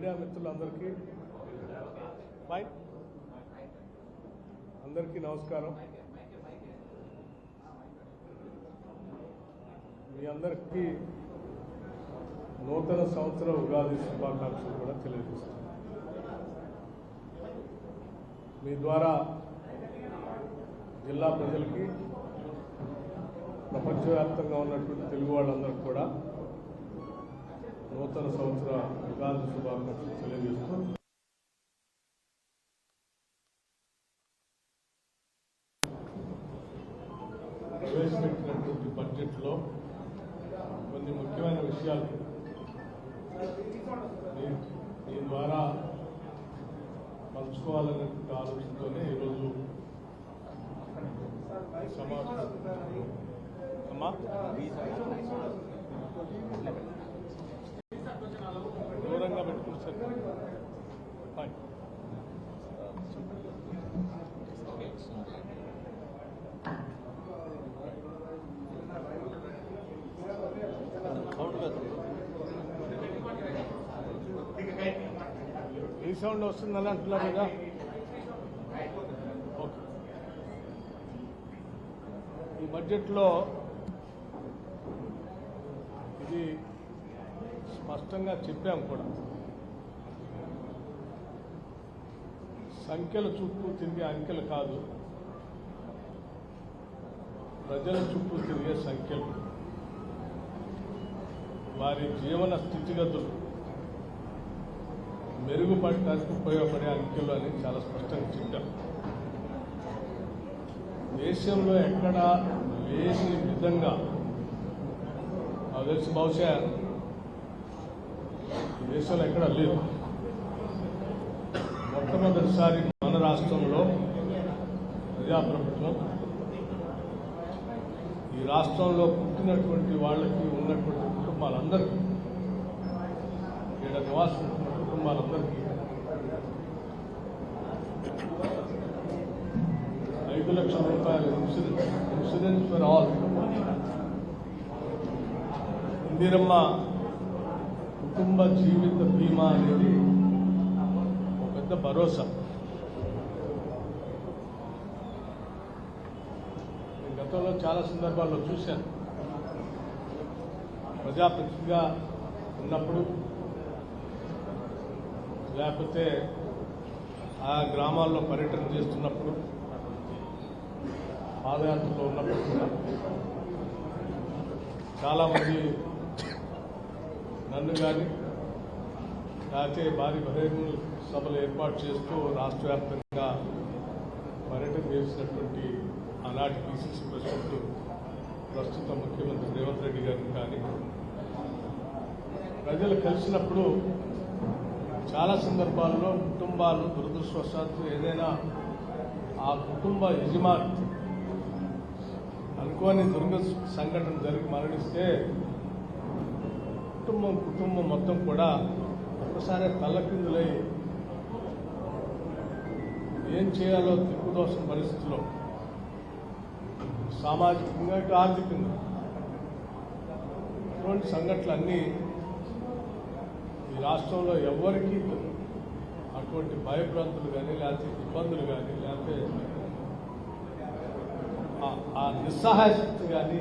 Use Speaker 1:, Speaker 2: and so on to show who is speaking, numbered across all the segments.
Speaker 1: Media మిత్రులందరికీ అందరికీ నమస్కారం. మీ అందరికీ నూతన సంవత్సర ఉగాది శుభాకాంక్షలు కూడా తెలియజేస్తున్నాను. మీ ద్వారా జిల్లా ప్రజలకి, ప్రపంచవ్యాప్తంగా ఉన్నటువంటి తెలుగు వాళ్ళందరికీ కూడా నూతన సంవత్సర ఉగాది శుభాకాంక్షలు తెలియజేస్తూ ప్రవేశపెట్టినటువంటి బడ్జెట్లో కొన్ని ముఖ్యమైన విషయాలు మీ ద్వారా పంచుకోవాలనేటువంటి ఆలోచనతోనే ఈరోజు సమావేశం. దూరంగా పెట్టుకుని సార్ ఈ సౌండ్ వస్తుందని అంటున్నారు కదా. ఓకే, ఈ బడ్జెట్లో ఇది స్పష్టంగా చెప్పాము కూడా. సంఖ్యల చుట్టూ తిరిగే అంకెలు కాదు, ప్రజల చుట్టూ తిరిగే సంఖ్యలు, వారి జీవన స్థితిగతులు మెరుగుపడటానికి ఉపయోగపడే అంకెలు అని చాలా స్పష్టంగా చెప్పాం. దేశంలో ఎక్కడా లేని విధంగా నాకు తెలిసి బహుశా దేశంలో ఎక్కడా లేదు. మొట్టమొదటిసారి మన రాష్ట్రంలో ప్రజాప్రభుత్వం ఈ రాష్ట్రంలో పుట్టినటువంటి వాళ్ళకి ఉన్నటువంటి కుటుంబాలందరికీ, ఇక్కడ నివాసం ఉంటున్న కుటుంబాలందరికీ 5 లక్షల రూపాయల ఇన్సూరెన్స్ ఫర్ ఆల్, ఇందిరమ్మ కుటుంబ జీవిత బీమా అనేది ఒక పెద్ద భరోసా. నేను గతంలో చాలా సందర్భాల్లో చూశాను. ప్రజాప్రతినిధిగా ఉన్నప్పుడు, లేకపోతే ఆ గ్రామాల్లో పర్యటన చేస్తున్నప్పుడు, పాదయాత్రలో ఉన్నప్పుడు కూడా చాలామంది నన్ను కానీ లేకపోతే భారీ బహిరంగ సభలు ఏర్పాటు చేస్తూ రాష్ట్ర వ్యాప్తంగా పర్యటన చేసినటువంటి ఆనాటి పిసిసి ప్రెసిడెంట్ ప్రస్తుత ముఖ్యమంత్రి రేవంత్ రెడ్డి గారిని కానీ ప్రజలు కలిసినప్పుడు చాలా సందర్భాల్లో కుటుంబాలు దురదృష్టవశాత్తు ఏదైనా ఆ కుటుంబ యజమాని అనుకోని సంఘటన జరిగి మరణిస్తే కుటుంబం మొత్తం కూడా ఒకసారి తల్లకిందులై ఏం చేయాలో దిక్కుదోసిన పరిస్థితిలో, సామాజికంగా ఇటు ఆర్థికంగా ఇటువంటి సంఘటనలన్నీ ఈ రాష్ట్రంలో ఎవరికి అటువంటి భయభ్రాంతులు కానీ, లేకపోతే ఇబ్బందులు కానీ, లేకపోతే ఆ నిస్సహాయ శక్తి కానీ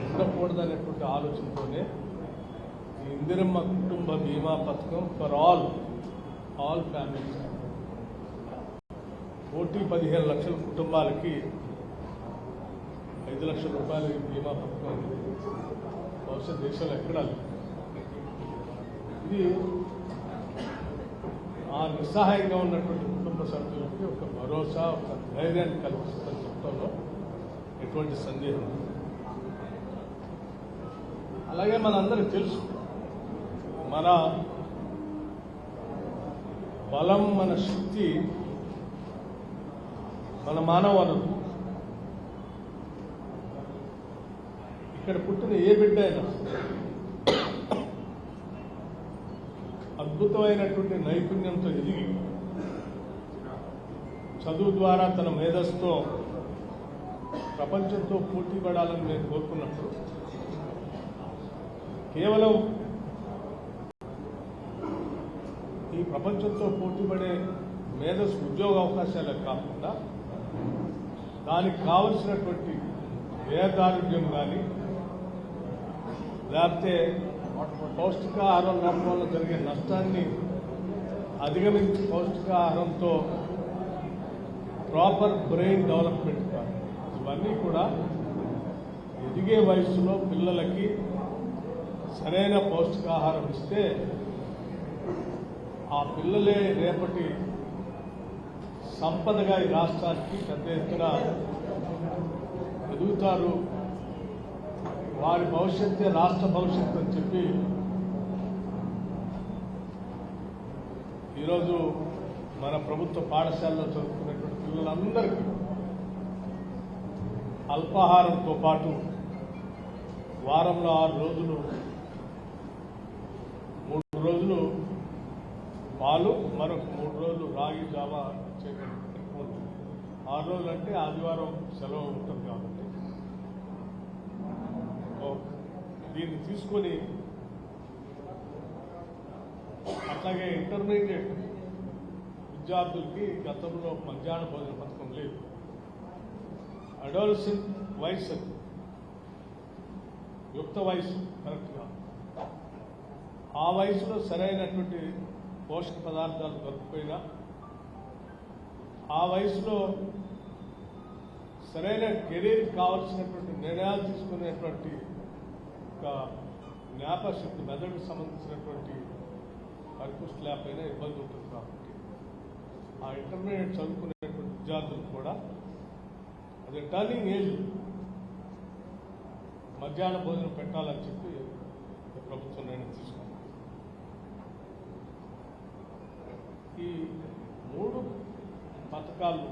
Speaker 1: ఉండకూడదనేటువంటి ఆలోచనతోనే ఈ ఇందిరమ్మ కుటుంబ బీమా పథకం ఫర్ ఆల్ ఫ్యామిలీస్ 15 లక్షల కుటుంబాలకి 5 లక్షల రూపాయల బీమా పథకం బహుశా దేశంలో ఎక్కడా లేదు. ఇది ఆ నిస్సహాయంగా ఉన్నటువంటి కుటుంబ సభ్యులకి ఒక భరోసా, ఒక ధైర్యాన్ని కల్పిస్తుందని చెప్పడంలో ఎటువంటి సందేహం లేదు. అలాగే మనందరికీ తెలుసు, మన బలం, మన శక్తి, మన మానవ వనరు. ఇక్కడ పుట్టిన ఏ బిడ్డ అయినా అద్భుతమైనటువంటి నైపుణ్యంతో ఎదిగి చదువు ద్వారా తన మేధస్సుతో ప్రపంచంతో పోటీ పడాలని నేను కోరుకున్నప్పుడు కేవలం ఈ ప్రపంచంతో పోటీపడే మేధస్సు ఉద్యోగ అవకాశాలే కాకుండా దానికి కావలసినటువంటి వేదారోగ్యం కానీ లేకపోతే పౌష్టికాహారం లోపం వల్ల జరిగే నష్టాన్ని అధిగమించి పౌష్టికాహారంతో ప్రాపర్ బ్రెయిన్ డెవలప్మెంట్ కాదు, ఇవన్నీ కూడా ఎదిగే వయసులో పిల్లలకి సరైన పౌష్టికాహారం ఇస్తే ఆ పిల్లలే రేపటి సంపదగా ఈ రాష్ట్రానికి పెద్ద ఎత్తున ఎదుగుతారు, వారి భవిష్యత్తే రాష్ట్ర భవిష్యత్తు అని చెప్పి ఈరోజు మన ప్రభుత్వ పాఠశాలలో చదువుకునేటువంటి పిల్లలందరికీ అల్పాహారంతో పాటు వారంలో 6 రోజులు 3 రోజులు పాలు, మరొక 3 రోజులు రాగి జావా చేయడం 6 రోజులు అంటే ఆదివారం సెలవు ఉంటుంది కాబట్టి దీన్ని తీసుకొని అట్లాగే ఇంటర్మీడియట్ విద్యార్థులకి గతంలో మధ్యాహ్న భోజన పథకం లేదు. అడోలసెంట్ వయసు, యుక్త వయసు కరెక్ట్గా ఆ వయసులో సరైనటువంటి పోషక పదార్థాలు దొరకపోయినా ఆ వయసులో సరైన కెరీర్కి కావాల్సినటువంటి నిర్ణయాలు తీసుకునేటువంటి ఒక జ్ఞాపశక్తి మెదడుకు సంబంధించినటువంటి పరిపుష్టి లేకపోయినా ఇబ్బంది ఉంటుంది కాబట్టి ఆ ఇంటర్మీడియట్ చదువుకునేటువంటి విద్యార్థులు కూడా అది టర్నింగ్ ఏజ్ మధ్యాహ్న భోజనం పెట్టాలని చెప్పి ప్రభుత్వం నిర్ణయం తీసుకుంది. ఈ 3 పథకాలు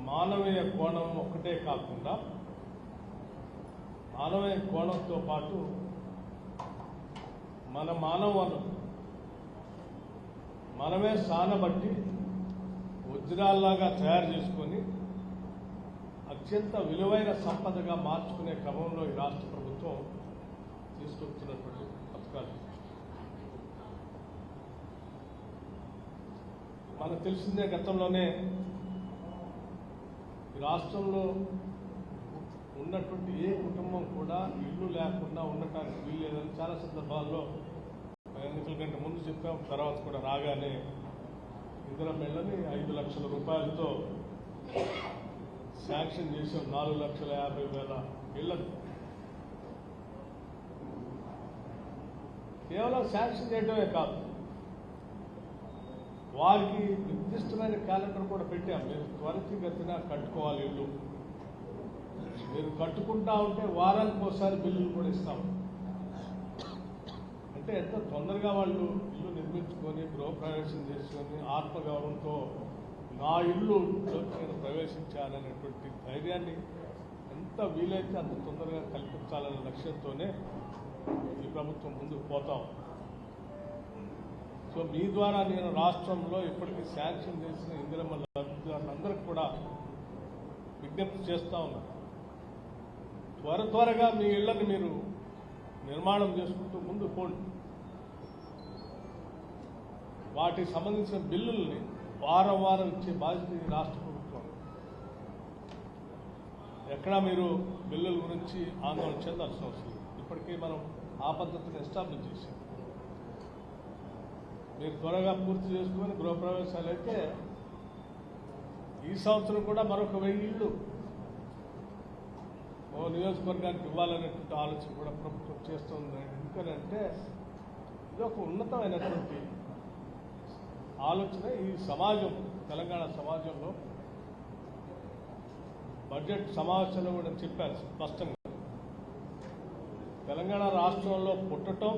Speaker 1: మానవీయ కోణం ఒక్కటే కాకుండా మానవీయ కోణంతో పాటు మన మానవ వనరులు మనమే సానబట్టి వజ్రాల్లాగా తయారు చేసుకొని అత్యంత విలువైన సంపదగా మార్చుకునే క్రమంలో ఈ రాష్ట్ర ప్రభుత్వం తీసుకొస్తున్నటువంటి పథకాలు. మనకు తెలిసిందే, గతంలోనే ఈ రాష్ట్రంలో ఉన్నటువంటి ఏ కుటుంబం కూడా ఇల్లు లేకుండా ఉండటానికి వీల్లేదని చాలా సందర్భాల్లో ఎన్నికల కంటే ముందు చెప్పాం, తర్వాత కూడా రాగానే ఇందిరమ్మ ఇళ్ళని 5 లక్షల రూపాయలతో శాంక్షన్ చేసాం. 4,50,000 ఇళ్ళని కేవలం శాంక్షన్ చేయడమే కాదు, వారికి నిర్దిష్టమైన క్యాలెండర్ కూడా పెట్టాం. మీరు త్వరితగతిన కట్టుకోవాలి ఇల్లు, మీరు కట్టుకుంటా ఉంటే వారానికి ఒకసారి బిల్లులు కూడా ఇస్తాం. అంటే ఎంత తొందరగా వాళ్ళు ఇల్లు నిర్మించుకొని గృహప్రవేశం చేసుకొని ఆత్మగౌరవంతో నా ఇల్లులో నేను ప్రవేశించాలనేటువంటి ధైర్యాన్ని ఎంత వీలైతే అంత తొందరగా కల్పించాలనే లక్ష్యంతోనే ఈ ప్రభుత్వం ముందుకు పోతాం. సో మీ ద్వారా నేను రాష్ట్రంలో ఇప్పటికీ శాంక్షన్ చేసిన ఇందిరమ్మ లబ్ధిదారులందరికీ కూడా విజ్ఞప్తి చేస్తూ ఉన్నాను, త్వరగా మీ ఇళ్లను మీరు నిర్మాణం చేసుకుంటూ ముందు పోండి. వాటికి సంబంధించిన బిల్లుల్ని వారం ఇచ్చే బాధ్యత ఈ రాష్ట్ర ప్రభుత్వం. ఎక్కడా మీరు బిల్లుల గురించి ఆందోళన చెందాల్సిన అవసరం లేదు. ఇప్పటికీ మనం ఆ పద్ధతిని ఎస్టాబ్లిష్ చేశాం. మీరు త్వరగా పూర్తి చేసుకుని గృహప్రవేశాలు అయితే ఈ సంవత్సరం కూడా మరొక 1000 ఇళ్ళు నియోజకవర్గానికి ఇవ్వాలనేటువంటి ఆలోచన కూడా ప్రభుత్వం చేస్తుంది. ఎందుకనంటే ఇది ఒక ఉన్నతమైనటువంటి ఆలోచన. ఈ సమాజం, తెలంగాణ సమాజంలో బడ్జెట్ సమావేశంలో కూడా చెప్పారు స్పష్టంగా, తెలంగాణ రాష్ట్రంలో పుట్టడం,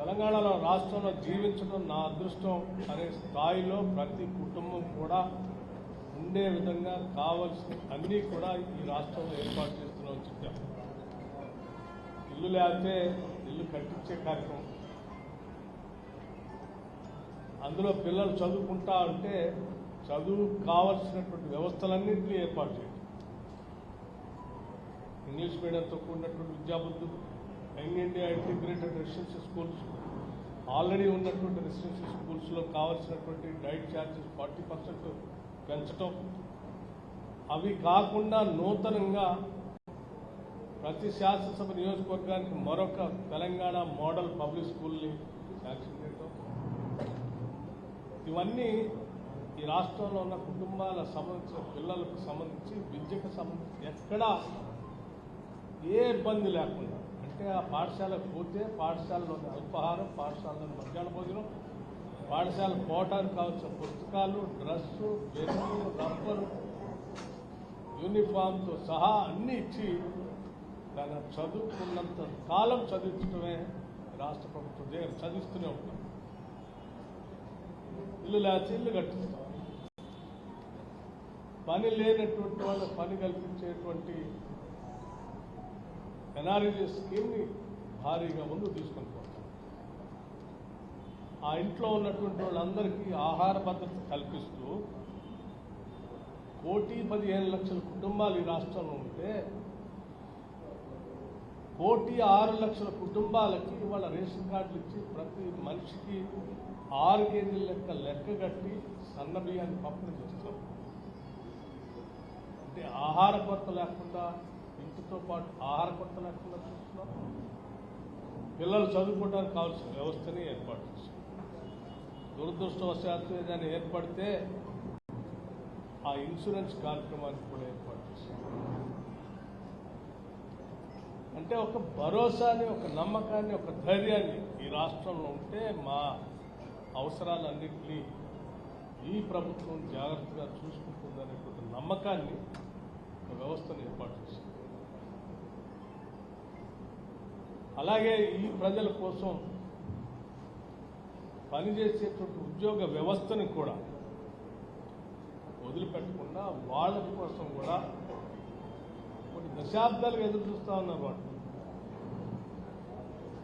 Speaker 1: తెలంగాణ రాష్ట్రంలో జీవించడం నా అదృష్టం అనే స్థాయిలో ప్రతి కుటుంబం కూడా ఉండే విధంగా కావాల్సిన అన్నీ కూడా ఈ రాష్ట్రంలో ఏర్పాటు చేస్తున్నామని చెప్పాం. ఇల్లు లేకపోతే ఇల్లు కట్టించే కార్యక్రమం, అందులో పిల్లలు చదువుకుంటా ఉంటే చదువు కావాల్సినటువంటి వ్యవస్థలన్నింటినీ ఏర్పాటు చేయడం, ఇంగ్లీష్ మీడియంతో కూడినటువంటి విద్యాబుద్ధులు, young India integrated residential schools, already ఉన్నటువంటి రెసిడెన్షియల్ స్కూల్స్లో కావాల్సినటువంటి డైట్ ఛార్జెస్ 40% పెంచడం, అవి కాకుండా నూతనంగా ప్రతి శాసనసభ నియోజకవర్గానికి మరొక తెలంగాణ మోడల్ పబ్లిక్ స్కూల్ని శాంక్షన్ చేయడం, ఇవన్నీ ఈ రాష్ట్రంలో ఉన్న కుటుంబాల సంబంధించిన పిల్లలకు సంబంధించి విద్యకు సంబంధించి ఎక్కడా ఏ ఇబ్బంది లేకుండా, అంటే ఆ పాఠశాలకు పోతే పాఠశాలలోని అల్పాహారం, పాఠశాలలోని మధ్యాహ్న భోజనం, పాఠశాల పోవటానికి కావాల్సిన పుస్తకాలు, డ్రెస్సు, పెన్ను, రబ్బరు, యూనిఫామ్తో సహా అన్నీ ఇచ్చి తన చదువుకున్నంత కాలం చదివించడమే రాష్ట్ర ప్రభుత్వం చదివిస్తూనే ఉంటాం. ఇల్లు లేచి ఇల్లు కట్టిస్తాం. పని లేనటువంటి వాళ్ళకి పని కల్పించేటువంటి ఎన్ఆర్ఈజీ స్కీమ్ని భారీగా ముందు తీసుకొని పోతాం. ఆ ఇంట్లో ఉన్నటువంటి వాళ్ళందరికీ ఆహార భద్రత కల్పిస్తూ 1,15,00,000 కుటుంబాలు ఈ రాష్ట్రంలో ఉంటే 1,06,00,000 కుటుంబాలకి ఇవాళ రేషన్ కార్డులు ఇచ్చి ప్రతి మనిషికి 6 కేజీల లెక్క కట్టి సన్న బియ్యాన్ని పంపిణీ చేస్తాం. అంటే ఆహార కొరత లేకుండా, ఇంటితో పాటు ఆహార కొరత లేకుండా చూస్తున్నాం. పిల్లలు చదువుకోవడానికి కావాల్సిన వ్యవస్థని ఏర్పాటు చేస్తాం. దురదృష్టవశాత్తు ఏదైనా ఏర్పడితే ఆ ఇన్సూరెన్స్ కార్యక్రమాన్ని కూడా ఏర్పాటు చేస్తాం. అంటే ఒక భరోసాని, ఒక నమ్మకాన్ని, ఒక ధైర్యాన్ని ఈ రాష్ట్రంలో ఉంటే మా అవసరాలన్నింటినీ ఈ ప్రభుత్వం జాగ్రత్తగా చూసుకుంటుందనేటువంటి నమ్మకాన్ని, ఒక వ్యవస్థను ఏర్పాటు చేసింది. అలాగే ఈ ప్రజల కోసం పనిచేసేటువంటి ఉద్యోగ వ్యవస్థను కూడా వదిలిపెట్టకుండా వాళ్ళ కోసం కూడా కొన్ని దశాబ్దాలుగా ఎదురు చూస్తూ ఉన్నారు. వాళ్ళు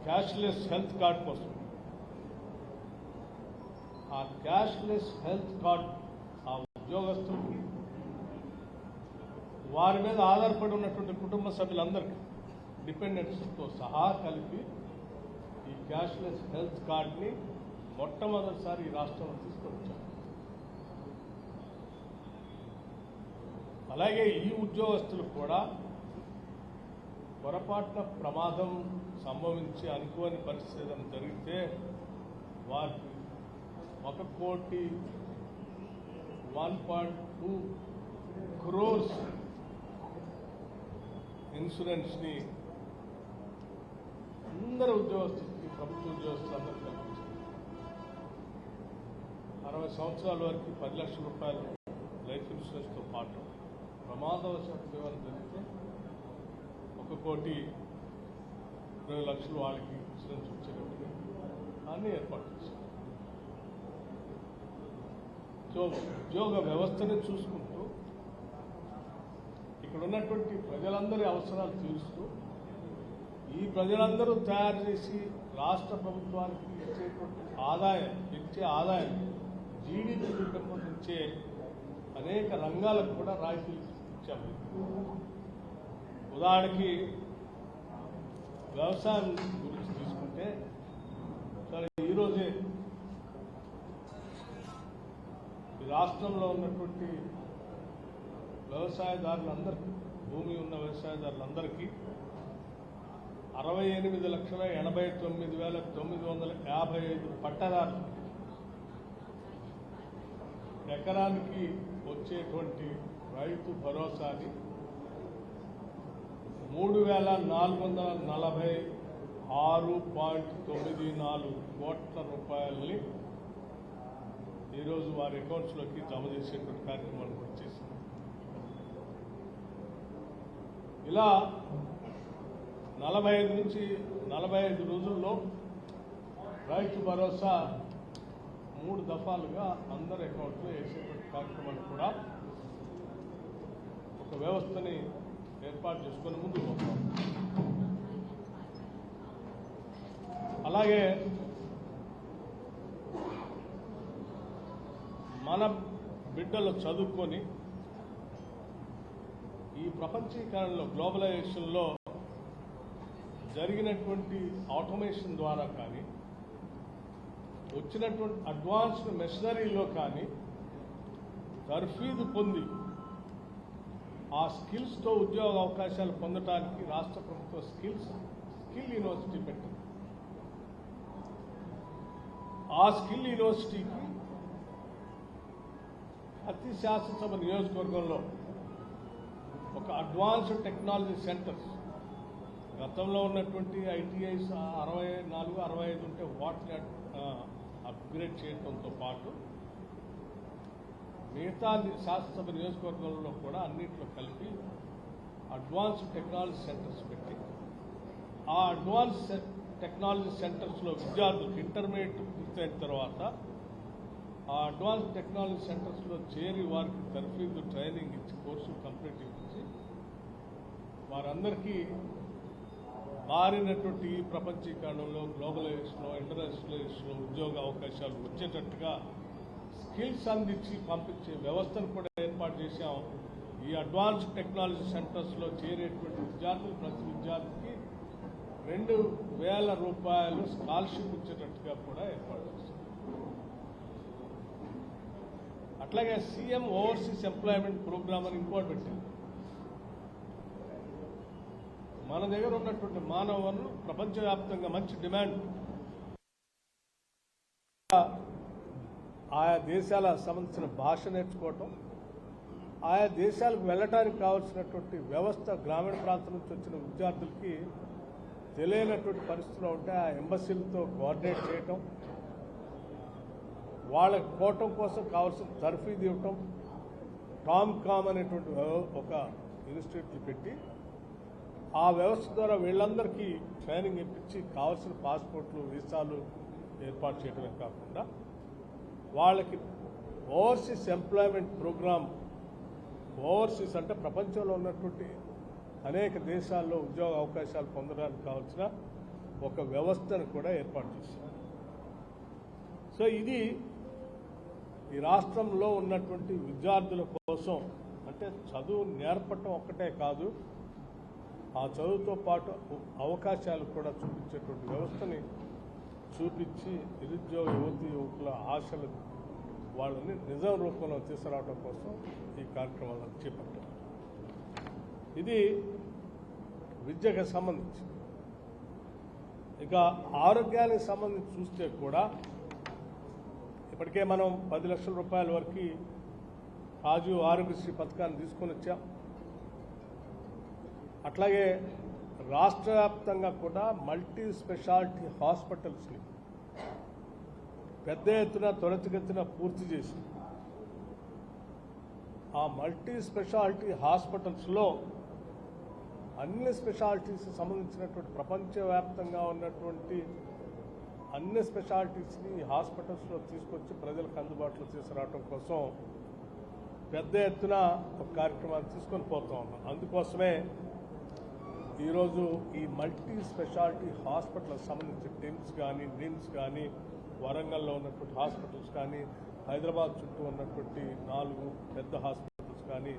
Speaker 1: క్యాష్లెస్ హెల్త్ కార్డ్ కోసం, ఆ క్యాష్లెస్ హెల్త్ కార్డ్ ఆ ఉద్యోగస్తులకి, వారి మీద ఆధారపడి ఉన్నటువంటి కుటుంబ సభ్యులందరికీ, డిపెండెంట్స్తో సహా కలిపి ఈ క్యాష్లెస్ హెల్త్ కార్డ్ని మొట్టమొదటిసారి ఈ రాష్ట్రంలో తీసుకొచ్చారు. అలాగే ఈ ఉద్యోగస్తులు కూడా పొరపాటున ప్రమాదం సంభవించి అనుకోని పరిస్థితి జరిగితే వారికి 1,1.2 crores ఇన్సూరెన్స్ని అందరు ఉద్యోగస్తులకి, ప్రభుత్వ ఉద్యోగస్తులందరూ కల్పించారు. 60 సంవత్సరాల వరకు 10 లక్షల రూపాయలు లైఫ్ ఇన్సూరెన్స్తో పాటు ప్రమాదవశాత్తు ఏమైనా జరిగితే 1,20,00,000 వాళ్ళకి ఇన్సూరెన్స్ వచ్చేటట్టుగా అన్నీ ఏర్పాటు చేశారు. సో ఉద్యోగ వ్యవస్థని చూసుకుంటూ, ఇక్కడ ఉన్నటువంటి ప్రజలందరి అవసరాలు తీరుస్తూ, ఈ ప్రజలందరూ తయారు చేసి రాష్ట్ర ప్రభుత్వానికి ఇచ్చేటువంటి ఆదాయం జీడీపీ పెంపొందించే అనేక రంగాలకు కూడా రాయితీలు ఇచ్చాము. ఉదాహరణకి వ్యవసాయం గురించి తీసుకుంటే, సరే ఈరోజే ఈ రాష్ట్రంలో ఉన్నటువంటి వ్యవసాయదారులందరికీ, భూమి ఉన్న వ్యవసాయదారులందరికీ 68,89,955 పట్టాదారులు ఎకరానికి వచ్చేటువంటి రైతు భరోసాని 3,446.94 కోట్ల రూపాయలని ఈరోజు వారి అకౌంట్స్లోకి జమ చేసేటువంటి కార్యక్రమాలు కూడా చేశారు. ఇలా 45 నుంచి 45 రోజుల్లో రైతు భరోసా 3 దఫాలుగా అందరి అకౌంట్లో వేసేటువంటి కార్యక్రమాలు కూడా ఒక వ్యవస్థని ఏర్పాటు చేసుకొని ముందుకు పోతాం. అలాగే మన బిడ్డలు చదువుకొని ఈ ప్రపంచీకరణలో, గ్లోబలైజేషన్లో జరిగినటువంటి ఆటోమేషన్ ద్వారా కానీ, వచ్చినటువంటి అడ్వాన్స్డ్ మెషినరీలో కానీ తర్ఫీదు పొంది ఆ స్కిల్స్తో ఉద్యోగ అవకాశాలు పొందడానికి రాష్ట్ర ప్రభుత్వం స్కిల్ యూనివర్సిటీ పెట్టింది. ఆ స్కిల్ యూనివర్సిటీకి ప్రతి శాసనసభ నియోజకవర్గంలో ఒక అడ్వాన్స్డ్ టెక్నాలజీ సెంటర్స్, గతంలో ఉన్నటువంటి ఐటీఐస్ 64, 65 ఉంటే వాటిని అప్గ్రేడ్ చేయడంతో పాటు మిగతా శాసనసభ నియోజకవర్గంలో కూడా అన్నింటిలో కలిపి అడ్వాన్స్డ్ టెక్నాలజీ సెంటర్స్ పెట్టి ఆ అడ్వాన్స్ టెక్నాలజీ సెంటర్స్లో విద్యార్థులకు ఇంటర్మీడియట్ పూర్తయిన తర్వాత ఆ అడ్వాన్స్ టెక్నాలజీ సెంటర్స్లో చేరి వారికి తర్ఫీదు ట్రైనింగ్ ఇచ్చి కోర్సులు కంప్లీట్ ఇచ్చి వారందరికీ మారినటువంటి ప్రపంచీకరణలో, గ్లోబలైజేషన్లో, ఇంటర్నేషనలైజేషన్లో ఉద్యోగ అవకాశాలు వచ్చేటట్టుగా స్కిల్స్ అందించి పంపించే వ్యవస్థను కూడా ఏర్పాటు చేశాం. ఈ అడ్వాన్స్ టెక్నాలజీ సెంటర్స్లో చేరేటువంటి విద్యార్థులు ప్రతి విద్యార్థికి 2,000 రూపాయలు స్కాలర్షిప్ ఇచ్చేటట్టుగా కూడా ఏర్పాటు చేశాం. అట్లాగే సీఎం ఓవర్సీస్ ఎంప్లాయ్మెంట్ ప్రోగ్రామ్ అని ఇంకోటి పెట్టింది. మన దగ్గర ఉన్నటువంటి మానవ వనరులు ప్రపంచవ్యాప్తంగా మంచి డిమాండ్, ఆయా దేశాల సంబంధించిన భాష నేర్చుకోవటం, ఆయా దేశాలకు వెళ్ళటానికి కావాల్సినటువంటి వ్యవస్థ గ్రామీణ ప్రాంతం నుంచి వచ్చిన విద్యార్థులకి తెలియనటువంటి పరిస్థితుల్లో ఉంటే ఆ ఎంబసీలతో కోఆర్డినేట్ చేయటం, వాళ్ళకి పోవటం కోసం కావాల్సిన తర్ఫీదు ఇవ్వటం, టామ్కామ్ అనేటువంటి ఒక ఇన్స్టిట్యూట్లు పెట్టి ఆ వ్యవస్థ ద్వారా వీళ్ళందరికీ ట్రైనింగ్ ఇప్పించి కావాల్సిన పాస్పోర్ట్లు, వీసాలు ఏర్పాటు చేయడమే కాకుండా వాళ్ళకి ఓవర్సీస్ ఎంప్లాయ్మెంట్ ప్రోగ్రామ్, ఓవర్సీస్ అంటే ప్రపంచంలో ఉన్నటువంటి అనేక దేశాల్లో ఉద్యోగ అవకాశాలు పొందడానికి కావాల్సిన ఒక వ్యవస్థను కూడా ఏర్పాటు చేశారు. సో ఇది ఈ రాష్ట్రంలో ఉన్నటువంటి విద్యార్థుల కోసం, అంటే చదువు నేర్పటం ఒక్కటే కాదు, ఆ చదువుతో పాటు అవకాశాలు కూడా చూపించేటువంటి వ్యవస్థని చూపించి నిరుద్యోగ యువకుల ఆశలు వాళ్ళని నిజం రూపంలో తీసుకురావడం కోసం ఈ కార్యక్రమాలను చేపట్టారు. ఇది విద్యకు సంబంధించి. ఇక ఆరోగ్యానికి సంబంధించి చూస్తే కూడా ఇప్పటికే మనం 10 లక్షల రూపాయల వరకు రాజీవ్ ఆరోగ్యశ్రీ పథకాన్ని తీసుకొని వచ్చాం. అట్లాగే రాష్ట్ర వ్యాప్తంగా కూడా మల్టీ స్పెషాలిటీ హాస్పిటల్స్ని పెద్ద ఎత్తున త్వరితగతిన పూర్తి చేసి ఆ మల్టీ స్పెషాలిటీ హాస్పిటల్స్లో అన్ని స్పెషాలిటీస్ సంబంధించినటువంటి ప్రపంచవ్యాప్తంగా ఉన్నటువంటి అన్ని స్పెషాలిటీస్ని హాస్పిటల్స్లో తీసుకొచ్చి ప్రజలకు అందుబాటులో తీసుకురావడం కోసం పెద్ద ఎత్తున ఒక కార్యక్రమాన్ని తీసుకొని పోతూ ఉన్నాం. అందుకోసమే ఈరోజు ఈ మల్టీ స్పెషాలిటీ హాస్పిటల్కి సంబంధించి టిమ్స్ కానీ, నిమ్స్ కానీ, వరంగల్లో ఉన్నటువంటి హాస్పిటల్స్ కానీ, హైదరాబాద్ చుట్టూ ఉన్నటువంటి 4 పెద్ద హాస్పిటల్స్ కానీ,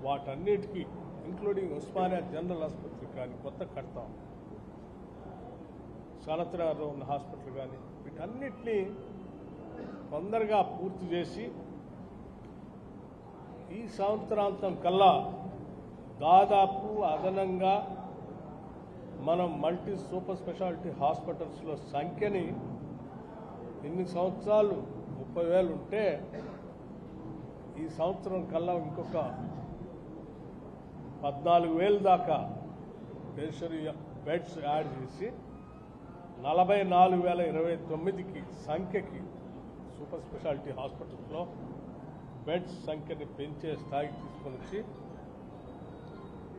Speaker 1: వాటన్నిటికీ ఇంక్లూడింగ్ ఉస్మానియా జనరల్ ఆసుపత్రి కానీ కొత్త కడతాం, సనత్నగర్లో ఉన్న హాస్పిటల్ కానీ, వీటన్నిటినీ తొందరగా పూర్తి చేసి ఈ సంవత్సరాంతం కల్లా దాదాపు అదనంగా మనం మల్టీ సూపర్ స్పెషాలిటీ హాస్పిటల్స్లో సంఖ్యని ఇన్ని సంవత్సరాలు 30,000 ఉంటే ఈ సంవత్సరం కల్లా ఇంకొక 14,000 దాకా టెరిషరీ బెడ్స్ యాడ్ చేసి 44,029కి సంఖ్యకి సూపర్ స్పెషాలిటీ హాస్పిటల్స్లో బెడ్స్ సంఖ్యని పెంచే స్థాయికి తీసుకొని వచ్చి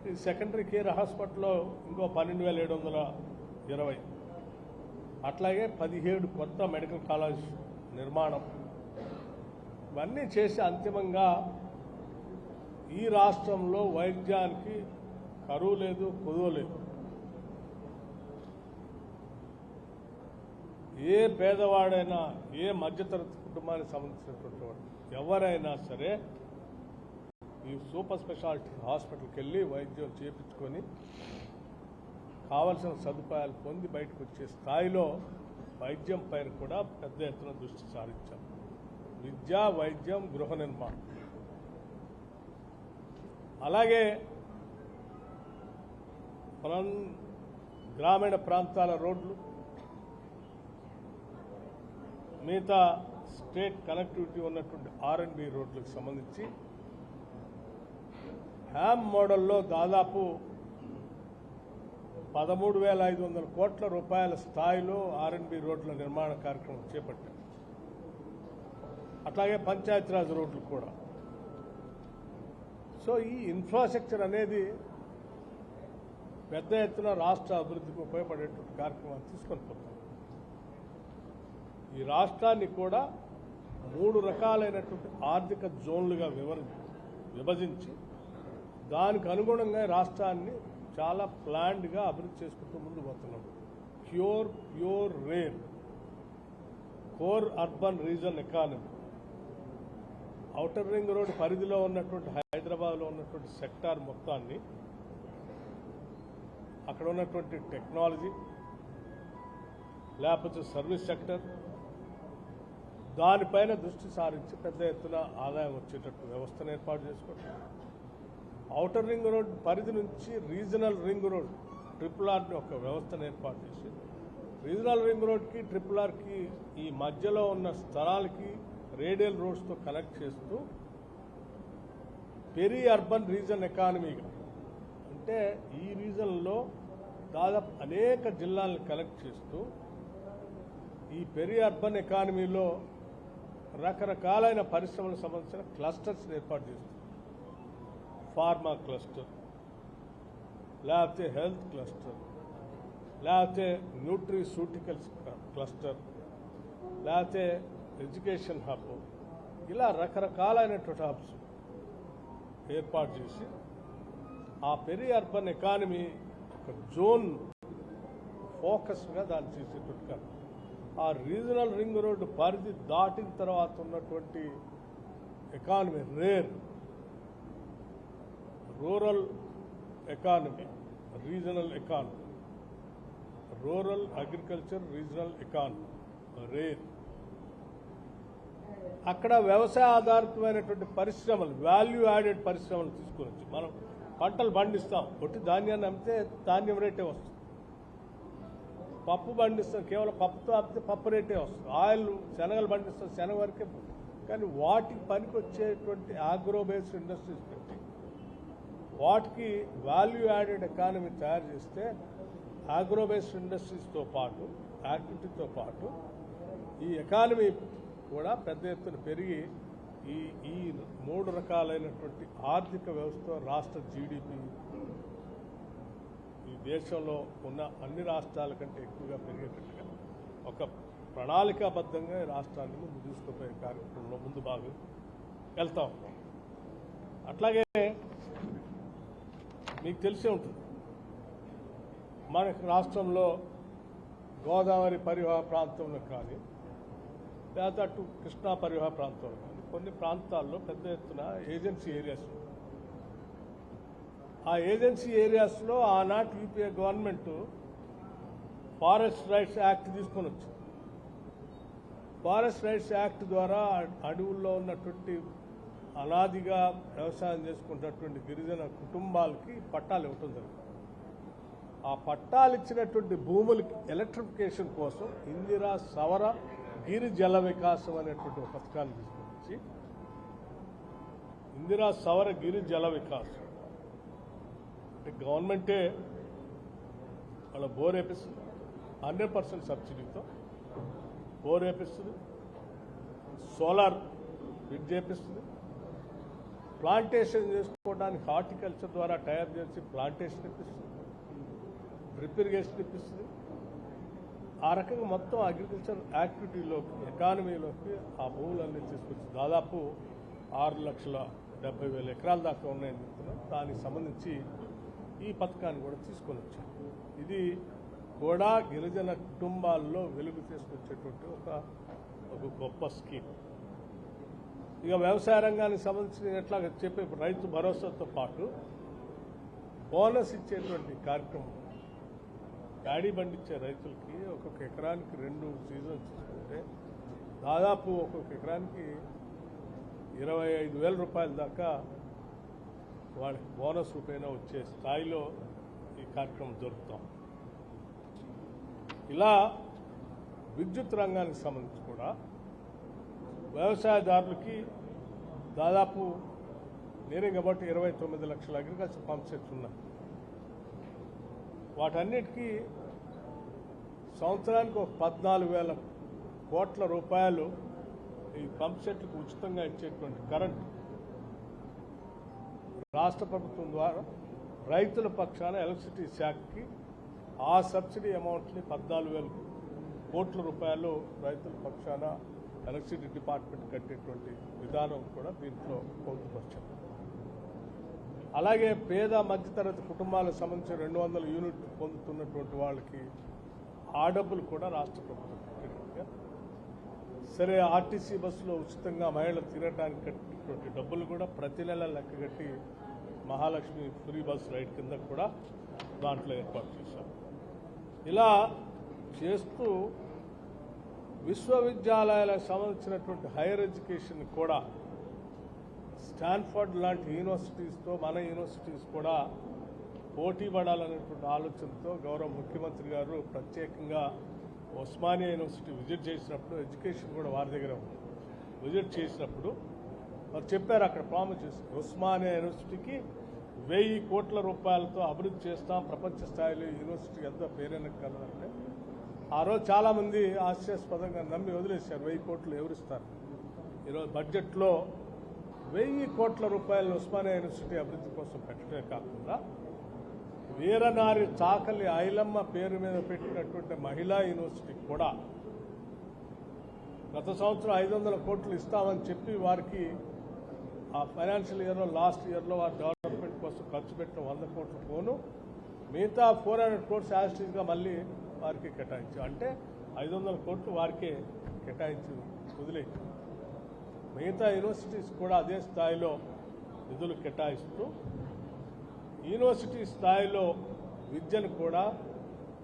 Speaker 1: ఈ సెకండరీ కేర్ హాస్పిటల్లో ఇంకో 12,720, అట్లాగే 17 కొత్త మెడికల్ కాలేజ్ నిర్మాణం, ఇవన్నీ చేసి అంతిమంగా ఈ రాష్ట్రంలో వైద్యానికి కరువు లేదు, కొదువ లేదు. ఏ పేదవాడైనా, ఏ మధ్యతరగతి కుటుంబానికి సంబంధించినటువంటి వాడు ఎవరైనా సరే ఈ సూపర్ స్పెషాలిటీ హాస్పిటల్కి వెళ్ళి వైద్యం చేయించుకొని కావలసిన సదుపాయాలు పొంది బయటకు వచ్చే స్థాయిలో వైద్యం పైన కూడా పెద్ద ఎత్తున దృష్టి సారించాం. విద్య, వైద్యం, గృహ నిర్మాణం, అలాగే మనం గ్రామీణ ప్రాంతాల రోడ్లు, మిగతా స్టేట్ కనెక్టివిటీ ఉన్నటువంటి R&B రోడ్లకు సంబంధించి హ్యామ్ మోడల్లో దాదాపు 13,500 కోట్ల రూపాయల స్థాయిలో R&B రోడ్ల నిర్మాణ కార్యక్రమం చేపట్టారు. అట్లాగే పంచాయతీరాజ్ రోడ్లు కూడా. సో ఈ ఇన్ఫ్రాస్ట్రక్చర్ అనేది పెద్ద ఎత్తున రాష్ట్ర అభివృద్ధికి ఉపయోగపడేటువంటి కార్యక్రమాలు తీసుకొని పోతాం. ఈ రాష్ట్రాన్ని కూడా 3 రకాలైనటువంటి ఆర్థిక జోన్లుగా విభజించి దానికి అనుగుణంగా రాష్ట్రాన్ని చాలా ప్లాన్డ్గా అభివృద్ధి చేసుకుంటూ ముందు పోతున్నాం. Pure rare core urban reason economy, outer ring road పరిధిలో ఉన్నటువంటి హైదరాబాద్లో ఉన్నటువంటి సెక్టార్ మొత్తాన్ని, అక్కడ ఉన్నటువంటి టెక్నాలజీ లేకపోతే సర్వీస్ సెక్టర్, దానిపైన దృష్టి సారించి పెద్ద ఎత్తున ఆదాయం వచ్చేటట్టు వ్యవస్థను ఏర్పాటు చేసుకోవడం. ఔటర్ రింగ్ రోడ్ పరిధి నుంచి రీజనల్ రింగ్ రోడ్ RRRని ఒక వ్యవస్థను ఏర్పాటు చేసి రీజనల్ రింగ్ రోడ్కి RRRకి ఈ మధ్యలో ఉన్న స్థలాలకి రేడియల్ రోడ్స్తో కనెక్ట్ చేస్తూ పెరీ అర్బన్ రీజన్ ఎకానమీగా, అంటే ఈ రీజన్లో దాదాపు అనేక జిల్లాలను కనెక్ట్ చేస్తూ ఈ పెరీ అర్బన్ ఎకానమీలో రకరకాలైన పరిశ్రమలకు సంబంధించిన క్లస్టర్స్ని ఏర్పాటు చేస్తుంది. ఫార్మా క్లస్టర్, లేకపోతే హెల్త్ క్లస్టర్, లేకపోతే న్యూట్రిసూటికల్స్ క్లస్టర్, లేకపోతే ఎడ్యుకేషన్ హబ్, ఇలా రకరకాలైనటువంటి హబ్స్ ఏర్పాటు చేసి ఆ పెరీ అర్బన్ ఎకానమీ ఒక జోన్ ఫోకస్గా దాన్ని చేసేటట్టుగా ఆ రీజనల్ రింగ్ రోడ్డు పరిధి దాటిన తర్వాత ఉన్నటువంటి economy rare rural economy, regional economy, rural agriculture regional economy rare, అక్కడ వ్యవసాయ ఆధారితమైనటువంటి పరిశ్రమలు, వాల్యూ యాడెడ్ పరిశ్రమలు తీసుకుని వచ్చి మనం పంటలు పండిస్తాం, ఒట్టి ధాన్యాన్ని అమ్మితే ధాన్యం రేటే వస్తుంది. పప్పు పండిస్తాం, కేవలం పప్పుతో అమ్మితే పప్పు రేటే వస్తుంది. ఆయిల్, శనగలు పండిస్తాం, శనగ వరకే పోతుంది. కానీ వాటికి పనికి వచ్చేటువంటి ఆగ్రో బేస్డ్ ఇండస్ట్రీస్ పెట్టి వాటికి వాల్యూ యాడెడ్ ఎకానమీ తయారు చేస్తే ఆగ్రో బేస్డ్ ఇండస్ట్రీస్తో పాటు, యాక్టివిటీతో పాటు ఈ ఎకానమీ కూడా పెద్ద ఎత్తున పెరిగి ఈ 3 రకాలైనటువంటి ఆర్థిక వ్యవస్థ రాష్ట్ర జీడిపి ఈ దేశంలో ఉన్న అన్ని రాష్ట్రాల కంటే ఎక్కువగా పెరిగేటట్టుగా ఒక ప్రణాళికాబద్ధంగా ఈ రాష్ట్రాన్ని ముందు తీసుకుపోయే కార్యక్రమంలో ముందు బాగా వెళ్తా ఉన్నాం. అట్లాగే మీకు తెలిసే ఉంటుంది, మనకు రాష్ట్రంలో గోదావరి పరివాహ ప్రాంతంలో కానీ లేదా అటు కృష్ణా పరివాహ ప్రాంతంలో కానీ కొన్ని ప్రాంతాల్లో పెద్ద ఎత్తున ఏజెన్సీ ఏరియాస్, ఆ ఏజెన్సీ ఏరియాస్లో ఆనాటి UPA government forest rights act తీసుకొని వచ్చింది. ఫారెస్ట్ రైట్స్ యాక్ట్ ద్వారా అడవుల్లో ఉన్నటువంటి అనాదిగా వ్యవసాయం చేసుకున్నటువంటి గిరిజన కుటుంబాలకి పట్టాలు ఇవ్వటం జరిగింది. ఆ పట్టాలు ఇచ్చినటువంటి భూములకి ఎలక్ట్రిఫికేషన్ కోసం ఇందిరా సవర గిరి జల వికాసం అనేటువంటి ఒక పథకాన్ని తీసుకొచ్చి ఇందిరా సవర గిరి జల వికాసం అంటే గవర్నమెంటే వాళ్ళ బోర్ వేపిస్తుంది, 100% సబ్సిడీతో బోర్ వేపిస్తుంది, సోలార్ ఫిట్ చేపిస్తుంది, ప్లాంటేషన్ చేసుకోవడానికి హార్టికల్చర్ ద్వారా తయారు చేసి ప్లాంటేషన్ ఇప్పిస్తుంది, డ్రిప్ ఇరిగేషన్ ఇప్పిస్తుంది. ఆ రకంగా మొత్తం అగ్రికల్చర్ యాక్టివిటీలోకి, ఎకానమీలోకి ఆ భూములన్నీ తీసుకొచ్చి దాదాపు 6,70,000 ఎకరాల దాకా ఉన్నాయని చెప్తున్నాం. దానికి సంబంధించి ఈ పథకాన్ని కూడా తీసుకొని వచ్చాం. ఇది కూడా గిరిజన కుటుంబాల్లో వెలుగు తీసుకొచ్చేటువంటి ఒక గొప్ప స్కీమ్. ఇక వ్యవసాయ రంగానికి సంబంధించి ఎట్లా చెప్పే రైతు భరోసాతో పాటు బోనస్ ఇచ్చేటువంటి కార్యక్రమం ప్యాడీ పండించే రైతులకి ఒక్కొక్క ఎకరానికి 2 సీజన్స్ చూసుకుంటే దాదాపు ఒక్కొక్క ఎకరానికి 25,000 రూపాయల దాకా వాళ్ళకి బోనస్ రూపేణా వచ్చే స్థాయిలో ఈ కార్యక్రమం జరుపుతాం. ఇలా విద్యుత్ రంగానికి సంబంధించి కూడా వ్యవసాయదారులకి దాదాపు నేరింగ్ అబౌట్ 29 లక్షల అగ్రికల్చర్ పంప్ సెట్స్ ఉన్నాయి. వాటన్నిటికీ సంవత్సరానికి ఒక 14,000 కోట్ల రూపాయలు ఈ పంప్ సెట్లకు ఉచితంగా ఇచ్చేటువంటి కరెంట్ రాష్ట్ర ప్రభుత్వం ద్వారా రైతుల పక్షాన ఎలక్ట్రిసిటీ శాఖకి ఆ సబ్సిడీ అమౌంట్ని 14,000 కోట్ల రూపాయలు రైతుల పక్షాన ఎలక్ట్రిసిటీ డిపార్ట్మెంట్ కట్టేటువంటి విధానం కూడా దీంట్లో పొందుపరిచారు. అలాగే పేద మధ్యతరగతి కుటుంబాలకు సంబంధించిన 200 యూనిట్లు పొందుతున్నటువంటి వాళ్ళకి ఆ డబ్బులు కూడా రాష్ట్ర ప్రభుత్వం కట్టినట్టుగా. సరే, ఆర్టీసీ బస్సులో ఉచితంగా మహిళలు తిరగడానికి కట్టినటువంటి డబ్బులు కూడా ప్రతి నెల లెక్కగట్టి మహాలక్ష్మి ఫ్రీ బస్ రైడ్ కింద కూడా దాంట్లో ఏర్పాటు చేశారు. ఇలా చేస్తూ విశ్వవిద్యాలయాలకు సంబంధించినటువంటి హైయర్ ఎడ్యుకేషన్ కూడా స్టాన్ఫర్డ్ లాంటి యూనివర్సిటీస్తో మన యూనివర్సిటీస్ కూడా పోటీ పడాలనేటువంటి ఆలోచనతో గౌరవ ముఖ్యమంత్రి గారు ప్రత్యేకంగా ఉస్మానియా యూనివర్సిటీ విజిట్ చేసినప్పుడు, ఎడ్యుకేషన్ కూడా వారి దగ్గర విజిట్ చేసినప్పుడు వారు చెప్పారు, అక్కడ ప్రామిస్ చేశారు, ఉస్మానియా యూనివర్సిటీకి 1000 కోట్ల రూపాయలతో అభివృద్ధి చేస్తాం, ప్రపంచ స్థాయిలో యూనివర్సిటీ ఎంత పేరెనక్కలంటే ఆ రోజు చాలామంది హాస్యాస్పదంగా నమ్మి వదిలేశారు. 1000 కోట్లు ఎవరిస్తారు? ఈరోజు బడ్జెట్లో 1000 కోట్ల రూపాయలు ఉస్మానియా యూనివర్సిటీ అభివృద్ధి కోసం పెట్టడమే కాకుండా వీరనారి చాకలి ఐలమ్మ పేరు మీద పెట్టినటువంటి మహిళా యూనివర్సిటీకి కూడా గత సంవత్సరం 500 కోట్లు ఇస్తామని చెప్పి వారికి ఆ ఫైనాన్షియల్ ఇయర్లో లాస్ట్ ఇయర్లో వారి డెవలప్మెంట్ కోసం ఖర్చు పెట్టిన 100 కోట్ల పోను మిగతా 400 కోట్స్ యాజిటీస్గా మళ్ళీ వారికి కేటాయించాం. అంటే 500 కోట్లు వారికే కేటాయించి వదిలే మిగతా యూనివర్సిటీస్ కూడా అదే స్థాయిలో నిధులు కేటాయిస్తూ యూనివర్సిటీ స్థాయిలో విద్యను కూడా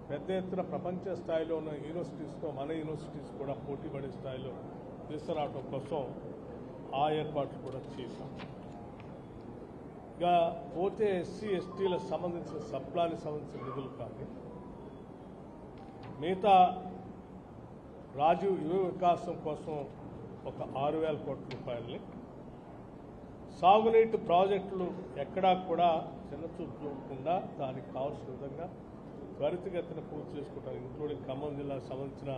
Speaker 1: పెద్ద ఎత్తున ప్రపంచ స్థాయిలో ఉన్న యూనివర్సిటీస్తో మన యూనివర్సిటీస్ కూడా పోటీ పడే స్థాయిలో తీసుకురావడం కోసం ఆ ఏర్పాట్లు కూడా చేశాం. ఇక పోతే ఎస్సీ ఎస్టీలకు సంబంధించిన సప్లానికి సంబంధించిన నిధులు కానీ మిగతా రాజీవ్ యువ వికాసం కోసం ఒక 6,000 కోట్ల రూపాయలని, సాగునీటి ప్రాజెక్టులు ఎక్కడా కూడా చిన్నచూపు చూడకుండా దానికి కావాల్సిన విధంగా త్వరితగతిన పూర్తి చేసుకుంటారు. ఇంక్లూడింగ్ ఖమ్మం జిల్లాకు సంబంధించిన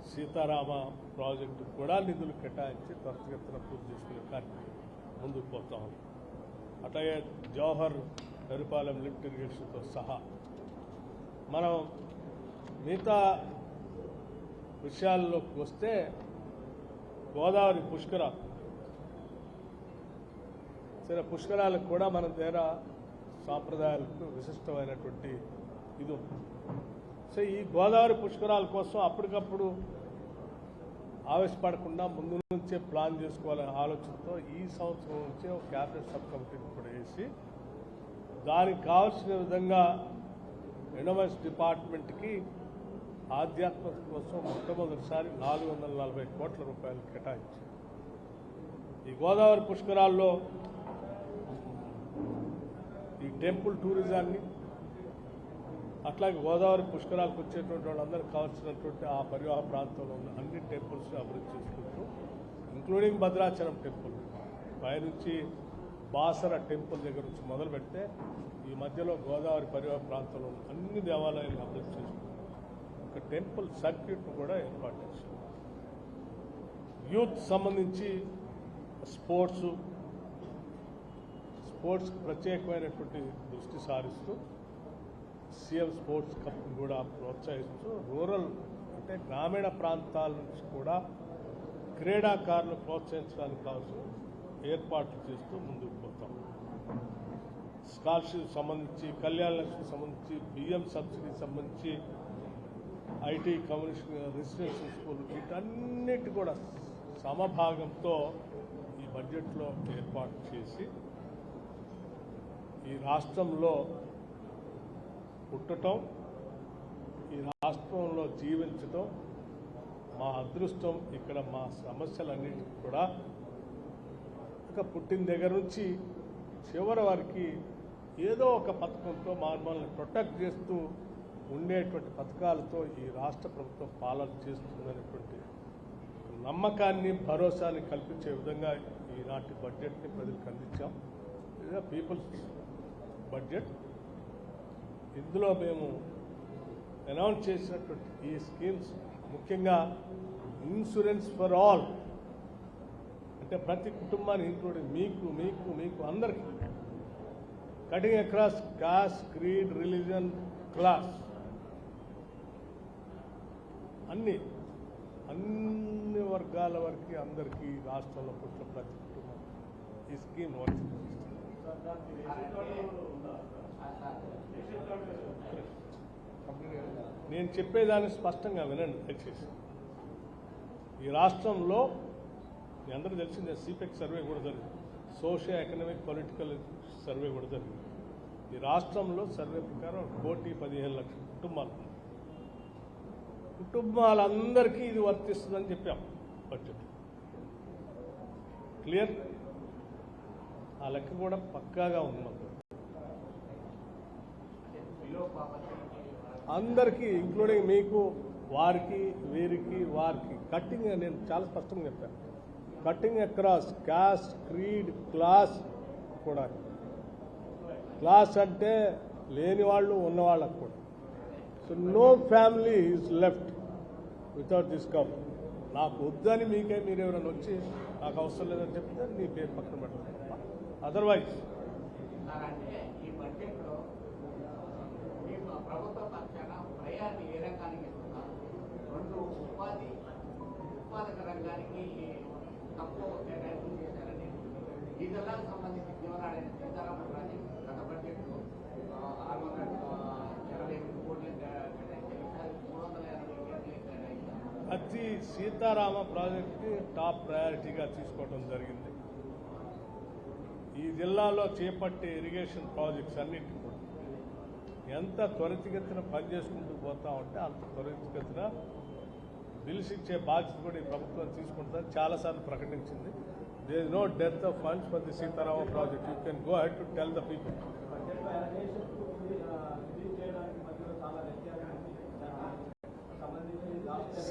Speaker 1: సీతారామ ప్రాజెక్టు కూడా నిధులు కేటాయించి త్వరితగతిన పూర్తి చేసుకునే కార్యక్రమం ముందుకు పోతా ఉంది. అట్లాగే జవహర్ పరిపాలెం లిఫ్ట్ ఇరిగేషన్తో సహా మనం మిగతా విషయాల్లోకి వస్తే గోదావరి పుష్కరాలు, సరే పుష్కరాలకు కూడా మన దగ్గర సాంప్రదాయాలకు విశిష్టమైనటువంటి ఇది ఉంది. సో ఈ గోదావరి పుష్కరాల కోసం అప్పటికప్పుడు ఆవేశపడకుండా ముందు నుంచే ప్లాన్ చేసుకోవాలనే ఆలోచనతో ఈ సంవత్సరం నుంచే ఒక క్యాబినెట్ సబ్ కమిటీని కూడా వేసి దానికి కావాల్సిన విధంగా ఎన్విరాన్మెంట్ డిపార్ట్మెంట్కి ఆధ్యాత్మికత కోసం మొట్టమొదటిసారి 440 కోట్ల రూపాయలు కేటాయించారు. ఈ గోదావరి పుష్కరాల్లో ఈ టెంపుల్ టూరిజాన్ని, అట్లాగే గోదావరి పుష్కరాలకు వచ్చేటువంటి వాళ్ళందరికీ కావాల్సినటువంటి ఆ పరివాహ ప్రాంతంలో ఉన్న అన్ని టెంపుల్స్ అభివృద్ధి చేసుకుంటూ ఇంక్లూడింగ్ భద్రాచలం టెంపుల్ పైనుంచి బాసర టెంపుల్ దగ్గర నుంచి మొదలు పెడితే ఈ మధ్యలో గోదావరి పరివాహ ప్రాంతంలో ఉన్న అన్ని దేవాలయాలను అభివృద్ధి చేసుకుంటూ ఒక టెంపుల్ సర్క్యూట్ను కూడా ఏర్పాటు చేశారు. యూత్ సంబంధించి స్పోర్ట్స్ ప్రత్యేకమైనటువంటి దృష్టి సారిస్తూ సీఎం స్పోర్ట్స్ కప్ కూడా ప్రోత్సహిస్తూ రూరల్ అంటే గ్రామీణ ప్రాంతాల నుంచి కూడా క్రీడాకారులు ప్రోత్సహించడానికి కావాల్సిన ఏర్పాట్లు చేస్తూ ముందుకు పోతాం. స్కాలర్షిప్ సంబంధించి, కళ్యాణ లక్ష్మి సంబంధించి, బియ్యం సబ్సిడీ సంబంధించి, ఐటీ కమ్యూనికేషన్ రెసిడెన్షియల్ స్కూల్ వీటన్నిటి కూడా సమభాగంతో ఈ బడ్జెట్లో ఏర్పాటు చేసి ఈ రాష్ట్రంలో పుట్టడం, ఈ రాష్ట్రంలో జీవించడం మా అదృష్టం. ఇక్కడ మా సమస్యలన్నింటికి కూడా ఇక పుట్టిన దగ్గర నుంచి చివరి వరకు ఏదో ఒక పథకంతో మమ్మల్ని ప్రొటెక్ట్ చేస్తూ ఉండేటువంటి పథకాలతో ఈ రాష్ట్ర ప్రభుత్వం పాలన చేస్తుందనేటువంటి నమ్మకాన్ని భరోసాని కల్పించే విధంగా ఈనాటి బడ్జెట్ని ప్రజలకు అందించాం. ఇది పీపుల్స్ బడ్జెట్. ఇందులో మేము అనౌన్స్ చేసినటువంటి ఈ స్కీమ్స్ ముఖ్యంగా ఇన్సూరెన్స్ ఫర్ ఆల్, అంటే ప్రతి కుటుంబాన్ని ఇంక్లూడింగ్ మీకు మీకు మీకు అందరికీ cutting across caste, creed, religion, class అన్ని వర్గాల వరకు అందరికీ రాష్ట్రంలో పుట్టిన ప్రతి కుటుంబం ఈ స్కీమ్ వర్తిస్తుంది. నేను చెప్పేదాన్ని స్పష్టంగా వినండి దయచేసి. ఈ రాష్ట్రంలో మీ అందరూ తెలిసిందే సిపెక్ సర్వే కూడా జరిగింది, సోషియో ఎకనామిక్ పొలిటికల్ సర్వే కూడా జరిగింది. ఈ రాష్ట్రంలో సర్వే ప్రకారం 1,15,00,000 కుటుంబాలందరికీ ఇది వర్తిస్తుందని చెప్పాం బడ్జెట్. క్లియర్? ఆ లెక్క కూడా పక్కాగా ఉంది మాకు. అందరికీ ఇంక్లూడింగ్ మీకు, వారికి, వీరికి, వారికి కట్టింగ్ నేను చాలా స్పష్టంగా చెప్పాను. Cutting across caste, creed, class కూడా. క్లాస్ అంటే లేని వాళ్ళు ఉన్నవాళ్ళకు కూడా. So no family is left without this cup. నాకు వద్దని మీకే మీరు ఎవరైనా వచ్చి నాకు అవసరం లేదని చెప్తే మీ పేరు పక్కన పెట్టండి. అదర్వైజ్
Speaker 2: ఈ బడ్జెట్లో ప్రభుత్వ పక్షాన ప్రయాణి ఏ రంగానికి ఇస్తున్నారు? 2 ఉత్పాదక రంగానికి తక్కువ కేటాయింపు చేశారని డీజిల్కి సంబంధించి జీవనాడైన సీతారామన్ ప్రాజెక్టు గత బడ్జెట్లో 628 కోట్లు కేటాయించారు. 380 కేటాయించారు.
Speaker 1: ప్రతి సీతారామ ప్రాజెక్ట్ని టాప్ ప్రయారిటీగా తీసుకోవడం జరిగింది. ఈ జిల్లాలో చేపట్టే ఇరిగేషన్ ప్రాజెక్ట్స్ అన్నింటి కూడా ఎంత త్వరితగతిన పనిచేసుకుంటూ పోతా ఉంటే అంత త్వరితగతిన బిల్స్ ఇచ్చే బాధ్యత కూడా ఈ ప్రభుత్వం తీసుకుంటుందని చాలాసార్లు ప్రకటించింది. దేర్ ఇస్ నో డెత్ of funds for the Sitarama project. You can go ahead to tell the people.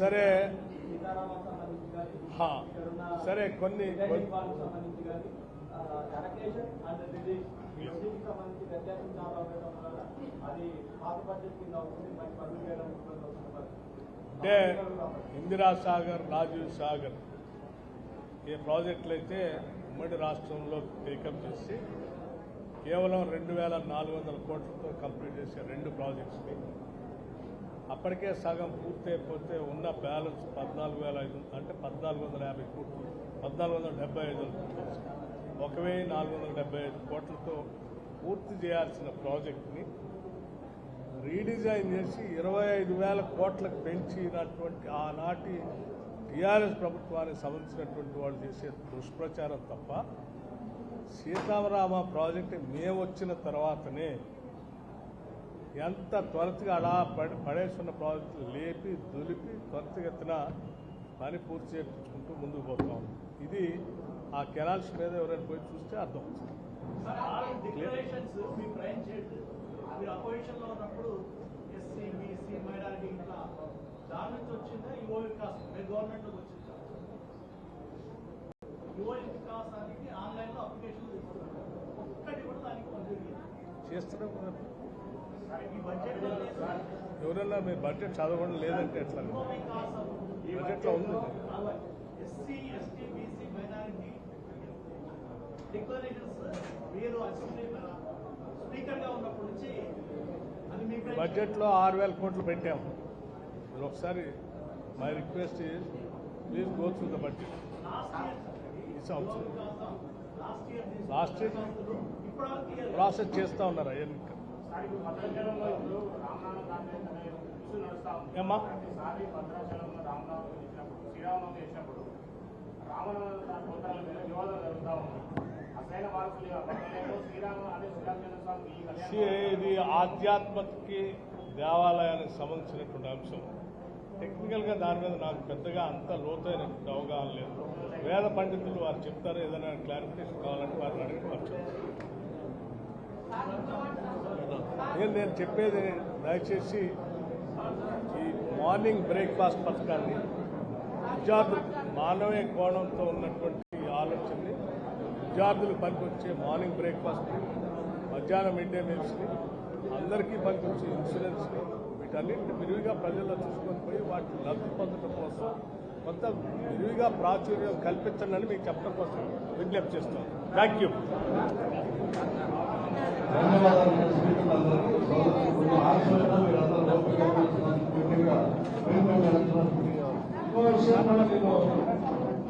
Speaker 1: సరే సరే కొన్ని అంటే ఇందిరా సాగర్, రాజీవ్ సాగర్ ఏ ప్రాజెక్టులు అయితే ఉమ్మడి రాష్ట్రంలో టేకప్ చేసి కేవలం 2,400 కోట్లతో కంప్లీట్ చేసే 2 ప్రాజెక్ట్స్ని అప్పటికే సగం పూర్తయిపోతే ఉన్న బ్యాలెన్స్ 14,500 అంటే 1,450 కోట్లు, 1,475 కోట్లు, 1,475 కోట్లతో పూర్తి చేయాల్సిన ప్రాజెక్ట్ని రీడిజైన్ చేసి 25,000 కోట్లకు పెంచినటువంటి ఆనాటి టీఆర్ఎస్ ప్రభుత్వానికి సంబంధించినటువంటి వాళ్ళు చేసే దుష్ప్రచారం తప్ప సీతారామ ప్రాజెక్టు మేము వచ్చిన తర్వాతనే ఎంత త్వరగా అలా పడేస్తున్న ప్రాజెక్టులు లేపి దులిపి త్వరితగతిన పని పూర్తి చేయించుకుంటూ ముందుకు పోతా ఉంది. ఇది ఆ కెనాల్స్ మీద ఎవరైనా పోయి చూస్తే అర్థం అవుతుంది. చేస్తున్నాం ఎవరన్నా మీరు బడ్జెట్ చదవడం లేదంటే ఎట్లా? బడ్జెట్లో ఉంది. బడ్జెట్లో 6,000 కోట్లు పెట్టాము. మీరు ఒకసారి my request is please go through the budget. ఈ సంవత్సరం లాస్ట్ ఇయర్ ప్రాసెస్ చేస్తూ ఉన్నారు అవన్నీ. ఏమ్మా ఇది ఆధ్యాత్మికకి దేవాలయానికి సంబంధించినటువంటి అంశం. టెక్నికల్గా దాని మీద నాకు పెద్దగా అంత లోతైనటువంటి అవగాహన లేదు. వేద పండితులు వారు చెప్తారు, ఏదైనా క్లారిఫికేషన్ కావాలంటే వారిని అడిగి వారు చెప్తారు. నేను చెప్పేది దయచేసి ఈ మార్నింగ్ బ్రేక్ఫాస్ట్ పథకాన్ని విద్యార్థులు మానవీయ కోణంతో ఉన్నటువంటి ఆలోచనని విద్యార్థులకు పనికొచ్చే మార్నింగ్ బ్రేక్ఫాస్ట్ని, మధ్యాహ్నం మిడ్ డే మీల్స్ని, అందరికీ పనికొచ్చే ఇన్సూరెన్స్ని, వీటన్నిటిని విరివిగా ప్రజల్లో చూసుకొని పోయి వాటిని లబ్ధి పొందడం కోసం కొంత విరివిగా ప్రాచుర్యం కల్పించండి అని మీకు చెప్పడం కోసం విజ్ఞప్తి చేస్తున్నాను. Thank you.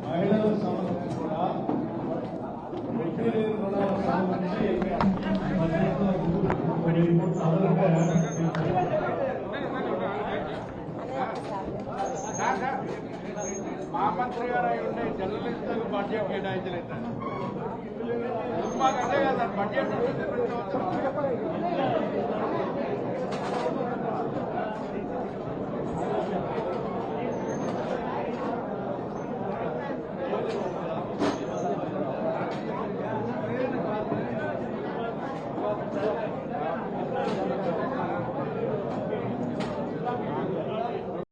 Speaker 1: మహిళలకు సంబంధించి కూడా వడ్డీ లేని రుణాలకు సంబంధించి
Speaker 3: మహామంత్రి గారు అయి ఉండే జర్నలిస్టులకు బడ్జెట్ కేటాయించలేదు. మాకు అదే కదా బడ్జెట్